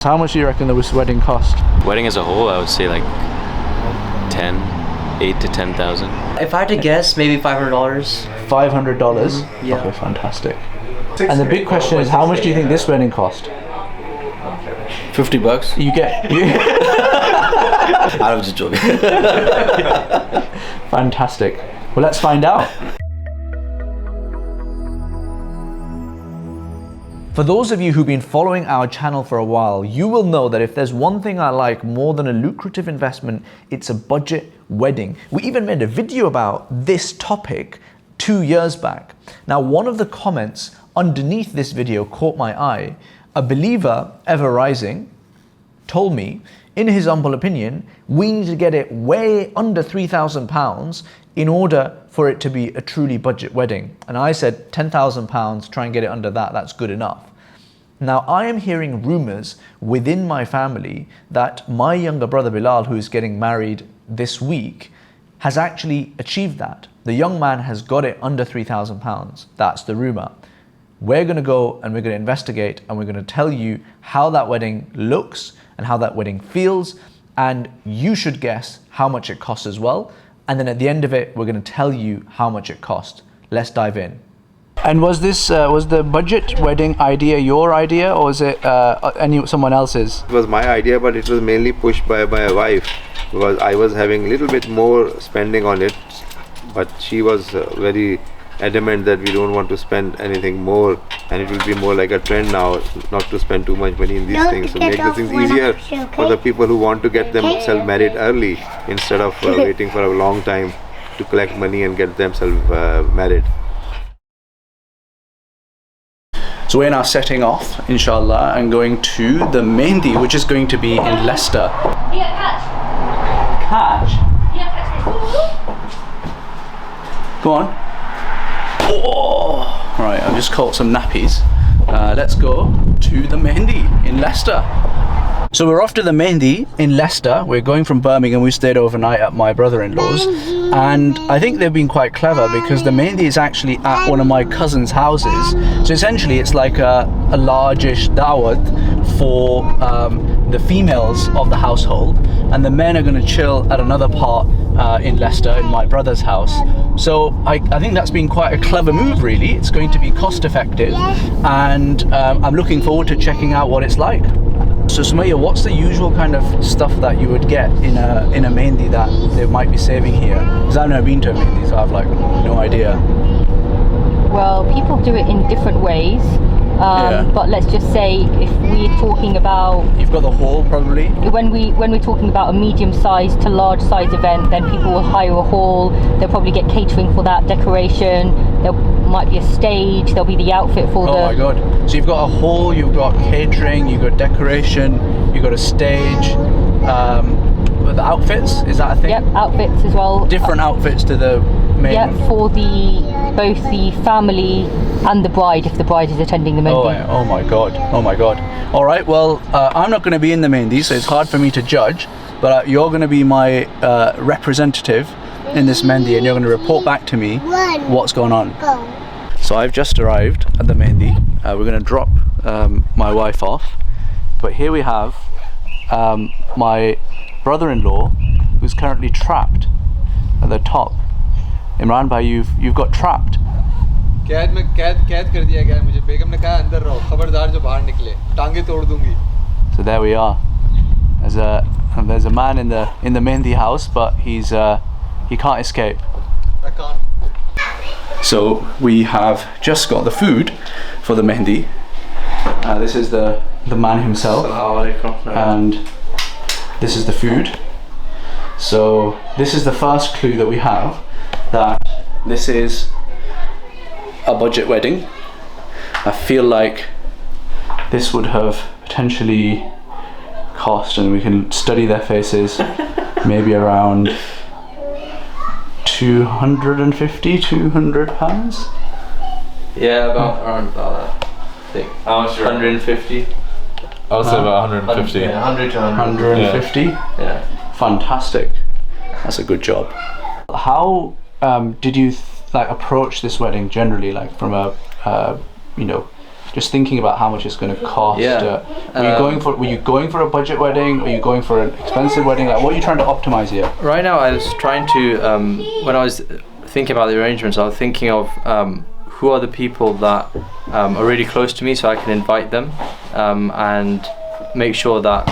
How much do you reckon this wedding cost? Wedding as a whole, I would say like 8 to 10,000. If I had to guess, maybe $500. $500? Yeah. Okay, fantastic. And the big question is, how much do you think this wedding cost? $50. You get... I was just joking. Fantastic. Well, let's find out. For those of you who've been following our channel for a while, you will know that if there's one thing I like more than a lucrative investment, it's a budget wedding. We even made a video about this topic 2 years back. Now, one of the comments underneath this video caught my eye. A believer, ever rising, told me, in his humble opinion, we need to get it way under £3,000 in order for it to be a truly budget wedding. And I said, £10,000, try and get it under that, that's good enough. Now, I am hearing rumors within my family that my younger brother Bilal, who is getting married this week, has actually achieved that. The young man has got it under £3,000. That's the rumor. We're going to go and we're going to investigate and we're going to tell you how that wedding looks and how that wedding feels, and you should guess how much it costs as well. And then at the end of it, we're going to tell you how much it cost. Let's dive in. And was this was the budget wedding idea your idea, or is it someone else's? It was my idea, but it was mainly pushed by my wife, because I was having a little bit more spending on it, but she was very adamant that we don't want to spend anything more, and it will be more like a trend now not to spend too much money in these things, so make the things easier for the people who want to get themselves married early instead of waiting for a long time to collect money and get themselves married. So we're now setting off, inshallah, and going to the Mehndi, which is going to be in Leicester. Yeah, catch. Catch? Yeah, catch. Go on. Oh! Right, I've just caught some nappies. Let's go to the Mehndi in Leicester. So we're off to the Mehndi in Leicester. We're going from Birmingham. We stayed overnight at my brother-in-law's, and I think they've been quite clever because the Mehndi is actually at one of my cousin's houses. So essentially it's like a largish dawat for the females of the household, and the men are going to chill at another part in Leicester in my brother's house. So I think that's been quite a clever move, really. It's going to be cost effective, and I'm looking forward to checking out what it's like. So Sumaya, what's the usual kind of stuff that you would get in a Mehndi that they might be saving here? Because I've never been to a Mehndi, so I've like no idea. Well, people do it in different ways. But let's just say if we're talking about, you've got the hall probably. When we're talking about a medium-sized to large-size event, then people will hire a hall. They'll probably get catering for that, decoration. There might be a stage. There'll be the outfit for the. Oh my god! So you've got a hall, you've got catering, you've got decoration, you've got a stage. The outfits, is that a thing? Yep, outfits as well. Different outfits to the main. Yeah, for both the family and the bride, if the bride is attending the Mehndi. Oh my god! Oh my god! All right. Well, I'm not going to be in the Mehndi, so it's hard for me to judge. But you're going to be my representative in this Mehndi, and you're going to report back to me what's going on. So I've just arrived at the Mehndi. We're going to drop my wife off, but here we have my brother-in-law, who's currently trapped at the top. Imran bhai, you've got trapped. कैद कर दिया गया है मुझे. बेगम ने कहा अंदर रहो, खबरदार जो बाहर निकले टांगे तोड़ दूंगी. So there we are. There's a man in the Mehndi house, but he can't escape. I can't. So we have just got the food for the Mehndi. This is the man himself, and this is the food. So this is the first clue that we have that this is a budget wedding. I feel like this would have potentially cost, and we can study their faces, maybe around £200 Yeah, around that. I think. How much? 150. I would say about 150. Yeah, 100 to 150. Yeah. Fantastic. That's a good job. How did you approach this wedding generally, like from a just thinking about how much it's going to cost. Yeah. Were you going for a budget wedding? Were you going for an expensive wedding? Like, what are you trying to optimize here? Right now, I was trying to, when I was thinking about the arrangements, I was thinking of who are the people that are really close to me, so I can invite them and make sure that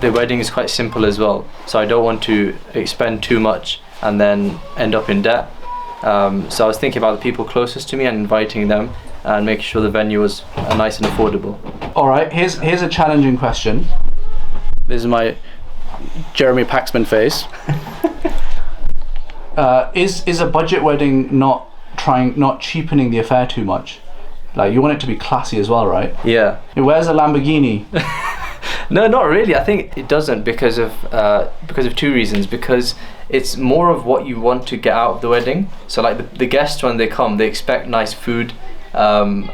the wedding is quite simple as well. So I don't want to expend too much and then end up in debt. So I was thinking about the people closest to me and inviting them and making sure the venue was nice and affordable. All right, here's a challenging question. This is my Jeremy Paxman face. Is a budget wedding not cheapening the affair too much? Like, you want it to be classy as well, right? Yeah. Where's a Lamborghini? No, not really. I think it doesn't because of two reasons. Because it's more of what you want to get out of the wedding. So like the guests, when they come, they expect nice food, meeting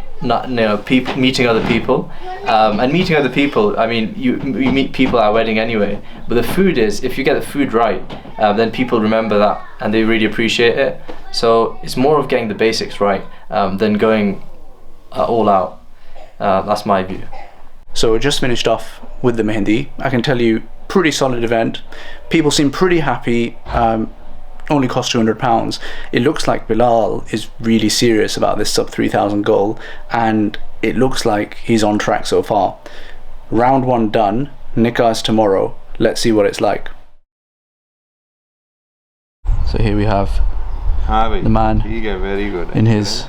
other people, and meeting other people. I mean, you meet people at a wedding anyway. But the food is, if you get the food right, then people remember that and they really appreciate it. So it's more of getting the basics right than going all out. That's my view. So we just finished off with the Mehndi. I can tell you, pretty solid event. People seem pretty happy. Only cost £200. It looks like Bilal is really serious about this sub 3,000 goal, and it looks like he's on track so far. Round 1 done. Nikah is tomorrow. Let's see what it's like. So here we have the man very good. in his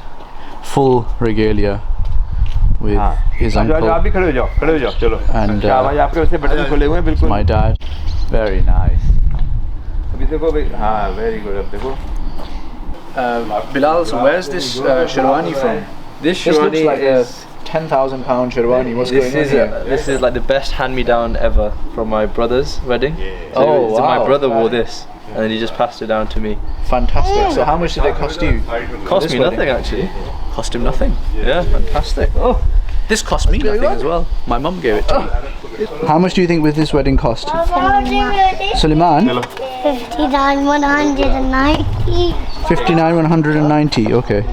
full regalia with his uncle and my dad. Very nice. Very good. Bilal, so where's this sherwani from? This This looks sherwani like is a £10,000 sherwani. What's going on here? this is like the best hand-me-down ever from my brother's wedding. Oh, So my wow. brother wore this, and then he just passed it down to me. Fantastic. So how much did it cost you? Cost This me wedding? nothing actually. Cost him nothing. Yeah, fantastic. Oh, this cost me nothing as well. My mum gave it to me. How much do you think with this wedding cost? Suleiman? 59,190. 59,190. Okay.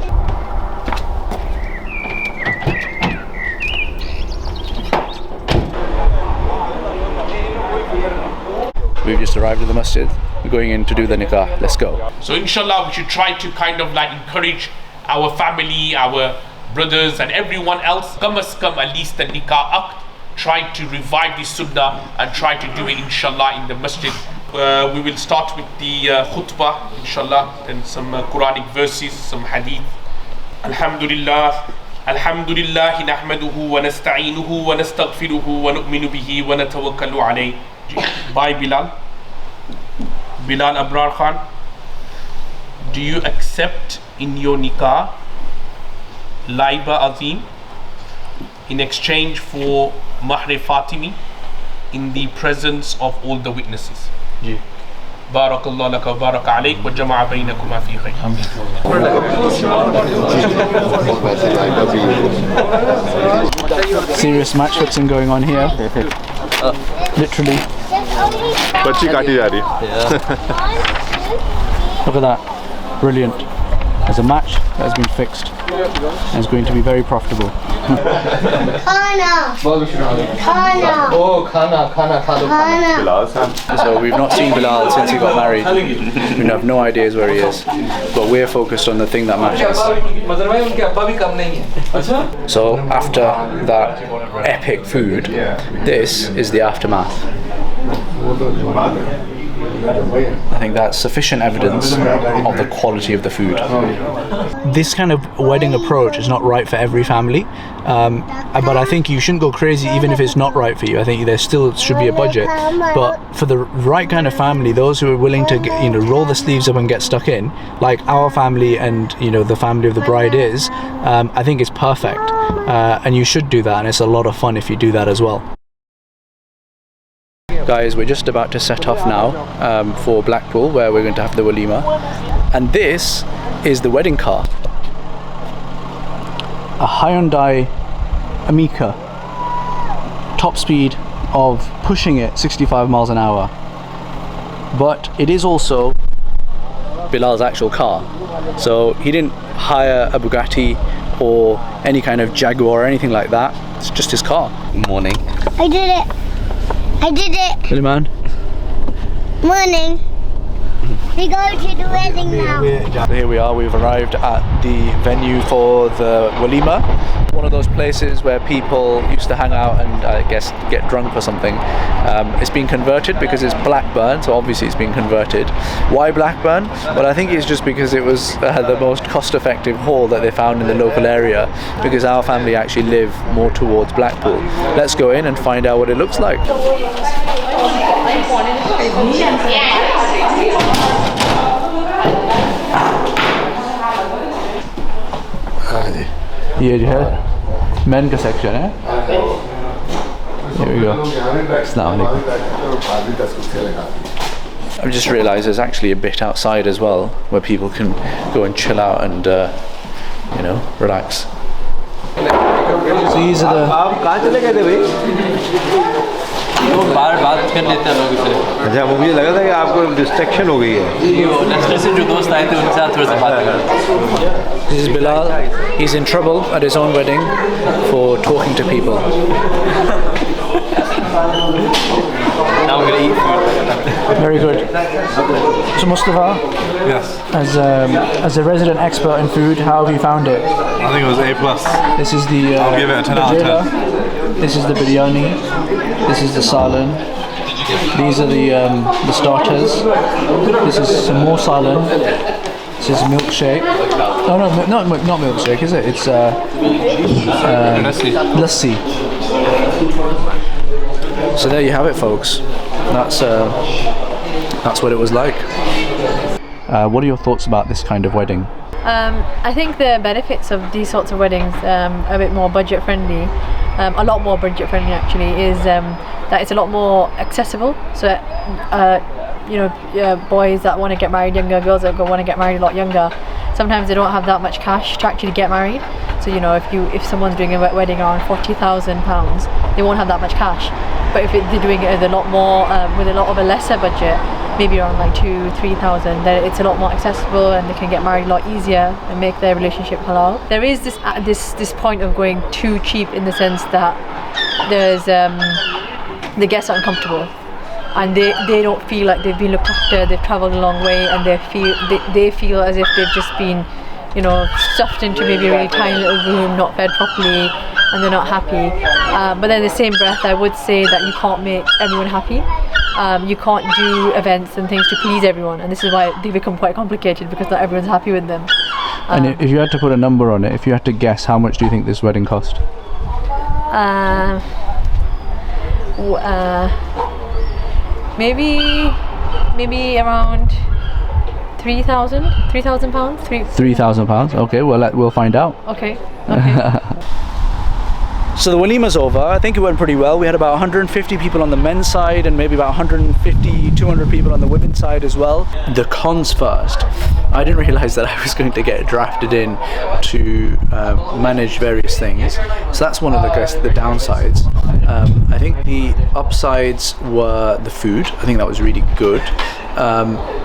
We've just arrived at the masjid. We're going in to do the nikah. Let's go. So inshallah we should try to kind of like encourage our family, our brothers and everyone else. Come at least the nikah act. Try to revive the sunnah and try to do it inshallah in the masjid. We will start with the khutbah inshallah and some Quranic verses, some hadith. Alhamdulillah. Alhamdulillah nahmaduhu wa nasta'inuhu wa nastaghfiruhu wa nu'minu bihi wa natawakkalu alayh. By Bilal. Bilal Abrar Khan, do you accept in your nikah Laiba Azim in exchange for Mahr Fatimi in the presence of all the witnesses? Yeah. Barakallah laka wa baraka alayk wa jama'a baynakuma fi khayr. Serious match fixing going on here. Literally. बच्ची काटी जा रही है. Look at that. Brilliant. There's a match that has been fixed and it's going to be very profitable. Khana. Khana. Oh, khana. So we've not seen Bilal since he got married. We have no ideas where he is, but we're focused on the thing that matters. So after that epic food, this is the aftermath. I think that's sufficient evidence of the quality of the food. This kind of wedding approach is not right for every family, but I think you shouldn't go crazy even if it's not right for you. I think there still should be a budget, but for the right kind of family, those who are willing to roll the sleeves up and get stuck in, like our family and the family of the bride is, I think it's perfect, and you should do that, and it's a lot of fun if you do that as well. Guys, we're just about to set off now for Blackpool, where we're going to have the Walima, and this is the wedding car, a Hyundai Amica, top speed of pushing it 65 miles an hour, but it is also Bilal's actual car, so he didn't hire a Bugatti or any kind of Jaguar or anything like that. It's just his car. Morning. I did it. I did it. Good man. Morning. We go to the wedding now. Here we are, we've arrived at the venue for the Walima, one of those places where people used to hang out and I guess get drunk or something. It's been converted because it's Blackburn, so obviously it's been converted. Why Blackburn? Well, I think it's just because it was the most cost-effective hall that they found in the local area, because our family actually live more towards Blackpool. Let's go in and find out what it looks like. ये जो है main का section है. Here we go. Assalamu alaikum. I've just realised there's actually a bit outside as well where people can go and chill out and you know, relax. So these are the. आप कहाँ चले गए थे भाई? वो बाहर बात कर लेते हैं लोगों से. अच्छा, वो मुझे लगा था कि आपको डिस्ट्रैक्शन हो गई है. वो लेस्टर से जो दोस्त आए थे उनके साथ थोड़ा सा बात कर. This is Bilal. He's in trouble at his own wedding for talking to people. Now we're gonna eat food. Very good. So Mustafa, Yes. as a resident expert in food, how have you found it? I think it was A+. This is the. I'll give it a 10 out of 10. This is the biryani. This is the salan. These are the starters. This is some more salan. This is milkshake. Oh no, not milkshake, is it? It's lassi. So there you have it, folks. That's what it was like. What are your thoughts about this kind of wedding? I think the benefits of these sorts of weddings, a bit more budget friendly, a lot more budget friendly actually, is that it's a lot more accessible. So you know, boys that want to get married younger, girls that want to get married a lot younger, sometimes they don't have that much cash to actually get married. So you know, if someone's doing a wedding around £40,000, they won't have that much cash. But if they're doing it with a lot more, with a lot of a lesser budget, maybe around like 2,000-3,000, then it's a lot more accessible and they can get married a lot easier and make their relationship halal. There is this point of going too cheap in the sense that there's the guests are uncomfortable and they don't feel like they've been looked after. They've travelled a long way and they feel as if they've just been, you know, stuffed into maybe a really tiny little room, not fed properly, and they're not happy. But then in the same breath, I would say that you can't make everyone happy. You can't do events and things to please everyone, and this is why they become quite complicated, because not everyone's happy with them. And if you had to put a number on it, if you had to guess, how much do you think this wedding cost? Maybe around £3,000 pounds. £3,000. Okay, well we'll find out. Okay. So the Walima's over. I think it went pretty well. We had about 150 people on the men's side and maybe about 150, 200 people on the women's side as well. The cons first. I didn't realise that I was going to get drafted in to manage various things. So that's one of the downsides. I think the upsides were the food. I think that was really good.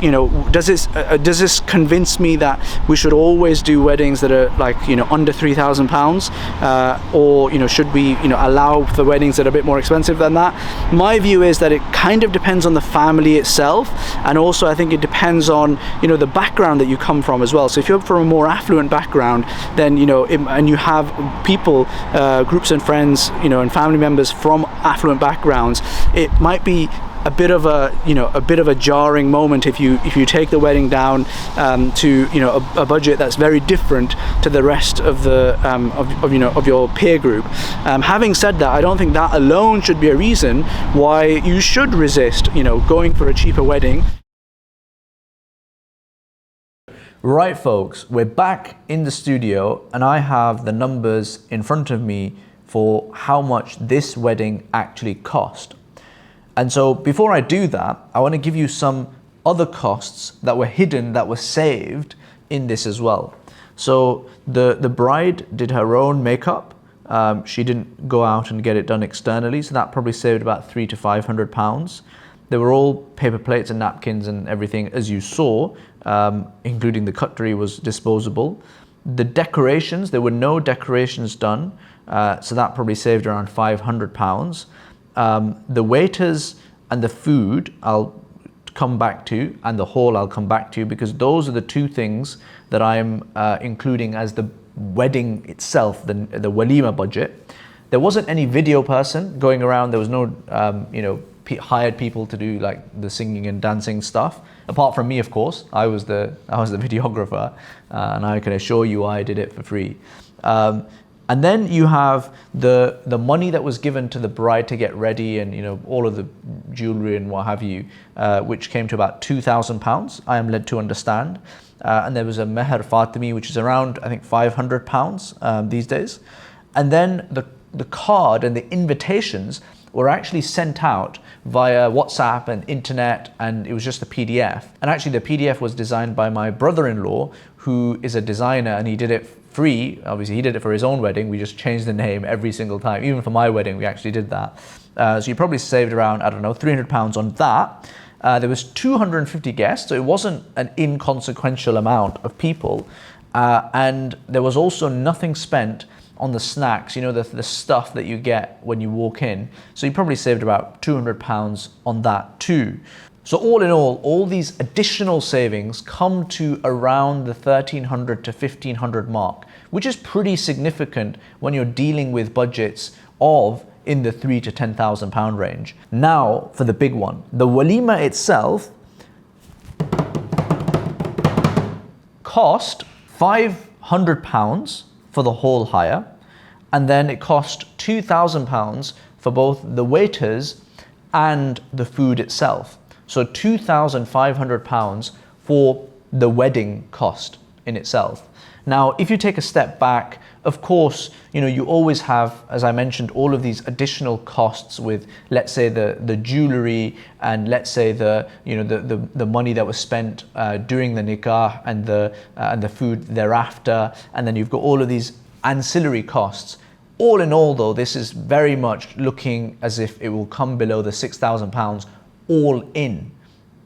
You know, does this convince me that we should always do weddings that are like, you know, under £3,000, or, you know, should we, you know, allow for weddings that are a bit more expensive than that? My view is that it kind of depends on the family itself, and also I think it depends on, you know, the background that you come from as well. So if you're from a more affluent background, then, you know, and you have people, groups and friends, you know, and family members from affluent backgrounds, it might be a bit of a jarring moment if you take the wedding down to, you know, a budget that's very different to the rest of the of your peer group. Having said that, I don't think that alone should be a reason why you should resist, you know, going for a cheaper wedding. Right, folks, we're back in the studio and I have the numbers in front of me for how much this wedding actually cost. And so before I do that, I want to give you some other costs that were hidden, that were saved in this as well. So the bride did her own makeup. She didn't go out and get it done externally, so that probably saved about £300 to £500. They were all paper plates and napkins and everything, as you saw, including the cutlery was disposable. The decorations, there were no decorations done, so that probably saved around £500. The waiters and the food I'll come back to, and the hall I'll come back to, because those are the two things that I'm including as the wedding itself, the walima budget. There wasn't any video person going around. There was no hired people to do like the singing and dancing stuff, apart from me, of course. I was the videographer, and I can assure you I did it for free. And then you have the money that was given to the bride to get ready, and all of the jewelry and what have you, which came to about £2,000, I am led to understand. And there was a meher Fatimi, which is around, I think, £500 these days. And then the card and the invitations were actually sent out via WhatsApp and internet, and it was just a PDF. And actually the PDF was designed by my brother-in-law, who is a designer, and he did it free. Obviously he did it for his own wedding. We just changed the name every single time. Even for my wedding, we actually did that. So you probably saved around, I don't know, £300 on that. There was 250 guests, so it wasn't an inconsequential amount of people. And there was also nothing spent on the snacks, the stuff that you get when you walk in. So you probably saved about £200 on that too. So all in all these additional savings come to around the 1,300 to 1,500 mark, which is pretty significant when you're dealing with budgets of in the £3,000 to £10,000 range. Now for the big one, the walima itself cost £500 for the hall hire, and then it cost £2,000 for both the waiters and the food itself. So £2,500 for the wedding cost in itself. Now, if you take a step back, of course, you always have, as I mentioned, all of these additional costs with, let's say, the jewelry, and let's say the money that was spent during the nikah, and the food thereafter, and then you've got all of these ancillary costs. All in all, though, this is very much looking as if it will come below the £6,000 all in.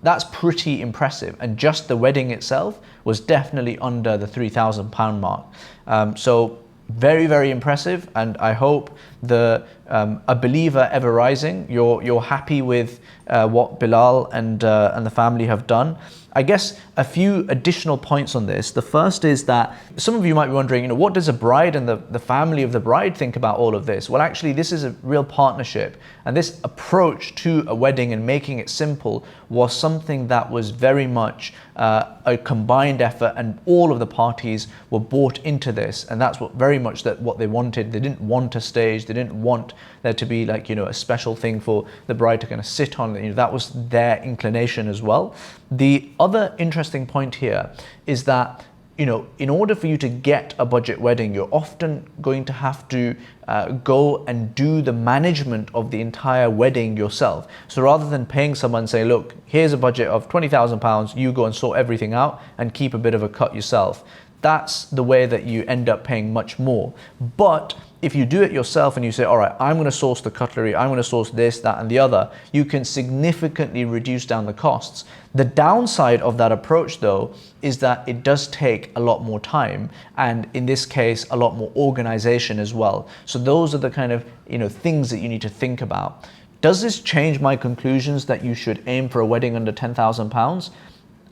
That's pretty impressive, and just the wedding itself was definitely under the £3,000 mark. So very, very impressive, and I hope a believer ever rising, you're happy with what Bilal and the family have done. I guess a few additional points on this. The first is that some of you might be wondering, what does a bride and the family of the bride think about all of this? Well, actually, this is a real partnership, and this approach to a wedding and making it simple was something that was very much a combined effort, and all of the parties were bought into this, and that's what they wanted. They didn't want a stage. They didn't want there to be a special thing for the bride to kind of sit on. That was their inclination as well. The other interesting point here is that in order for you to get a budget wedding, you're often going to have to go and do the management of the entire wedding yourself. So rather than paying someone, say, look, here's a budget of £20,000, you go and sort everything out and keep a bit of a cut yourself. That's the way that you end up paying much more. But if you do it yourself and you say, all right, I'm going to source the cutlery, I'm going to source this, that, and the other, you can significantly reduce down the costs. The downside of that approach, though, is that it does take a lot more time, and in this case, a lot more organization as well. So those are the kind of things that you need to think about. Does this change my conclusions that you should aim for a wedding under £10,000?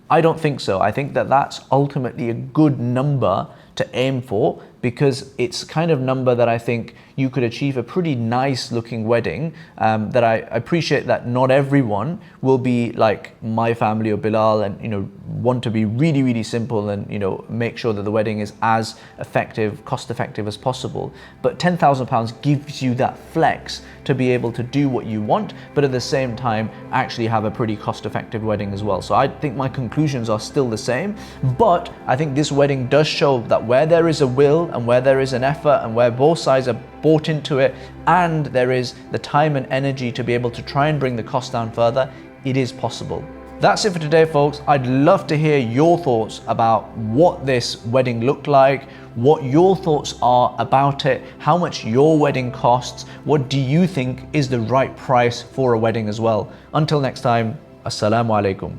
I don't think so. I think that that's ultimately a good number to aim for, because it's kind of number that I think you could achieve a pretty nice looking wedding. That I appreciate that not everyone will be like my family or Bilal and want to be really, really simple and make sure that the wedding is as effective, cost effective as possible. But £10,000 gives you that flex to be able to do what you want, but at the same time actually have a pretty cost effective wedding as well. So I think my conclusions are still the same, but I think this wedding does show that where there is a will and where there is an effort and where both sides are bought into it, and there is the time and energy to be able to try and bring the cost down further, it is possible. That's it for today, folks. I'd love to hear your thoughts about what this wedding looked like, what your thoughts are about it, how much your wedding costs, what do you think is the right price for a wedding as well. Until next time, Assalamu alaikum.